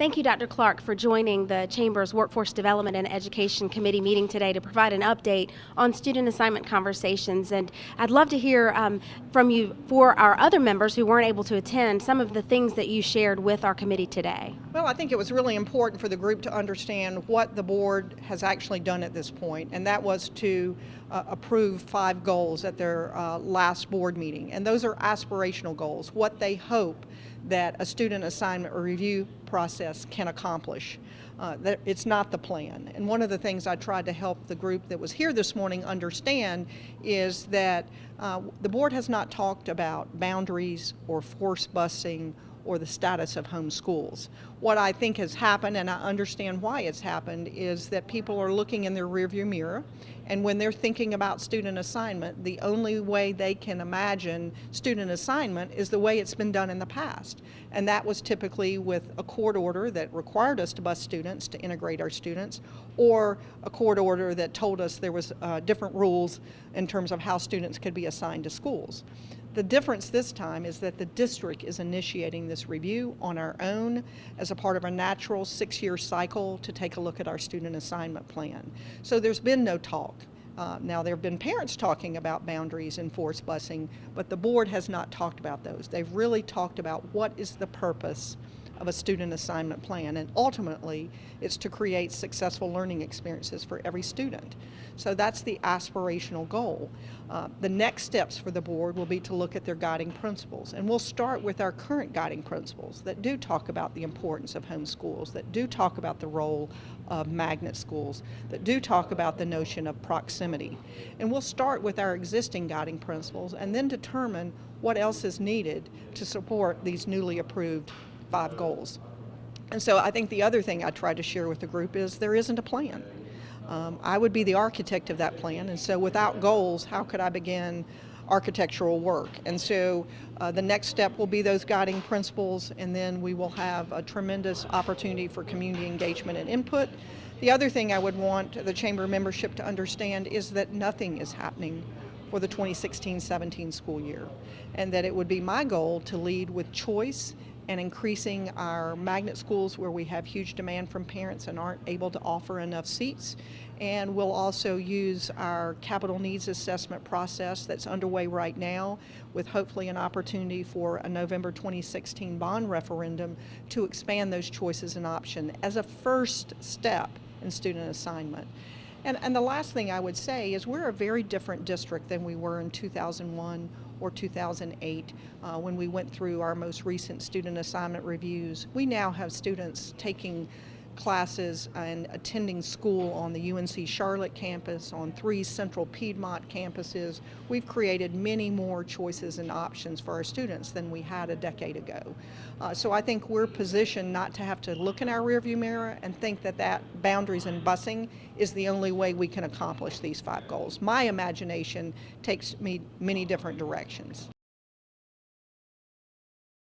Thank you, Dr. Clark, for joining the Chamber's Workforce Development and Education Committee meeting today to provide an update on student assignment conversations. And I'd love to hear from you, for our other members who weren't able to attend, some of the things that you shared with our committee today. Well, I think it was really important for the group to understand what the board has actually done at this point, and that was to approve 5 goals at their last board meeting. And those are aspirational goals, what they hope that a student assignment or review process can accomplish. That it's not the plan. And one of the things I tried to help the group that was here this morning understand is that the board has not talked about boundaries or force busing or the status of home schools. What I think has happened, and I understand why it's happened, is that people are looking in their rearview mirror, and when they're thinking about student assignment, the only way they can imagine student assignment is the way it's been done in the past. And that was typically with a court order that required us to bus students to integrate our students, or a court order that told us there was different rules in terms of how students could be assigned to schools. The difference this time is that the district is initiating this review on our own as a part of a natural 6-year cycle to take a look at our student assignment plan. So there's been no talk. Now there have been parents talking about boundaries and forced busing, but the board has not talked about those. They've really talked about what is the purpose of a student assignment plan, and ultimately it's to create successful learning experiences for every student. So that's the aspirational goal. The next steps for the board will be to look at their guiding principles, and we'll start with our current guiding principles that do talk about the importance of home schools, that do talk about the role of magnet schools, that do talk about the notion of proximity. And we'll start with our existing guiding principles and then determine what else is needed to support these newly approved 5 goals. And so I think the other thing I tried to share with the group is there isn't a plan. I would be the architect of that plan, and so without goals, how could I begin architectural work? And so the next step will be those guiding principles, and then we will have a tremendous opportunity for community engagement and input. The other thing I would want the Chamber membership to understand is that nothing is happening for the 2016-17 school year, and that it would be my goal to lead with choice and increasing our magnet schools where we have huge demand from parents and aren't able to offer enough seats. And we'll also use our capital needs assessment process that's underway right now, with hopefully an opportunity for a November 2016 bond referendum to expand those choices and options as a first step in student assignment. And the last thing I would say is we're a very different district than we were in 2001 or 2008 when we went through our most recent student assignment reviews. We now have students taking classes and attending school on the UNC Charlotte campus, on 3 Central Piedmont campuses. We've created many more choices and options for our students than we had a decade ago. So I think we're positioned not to have to look in our rearview mirror and think that boundaries and busing is the only way we can accomplish these 5 goals. My imagination takes me many different directions.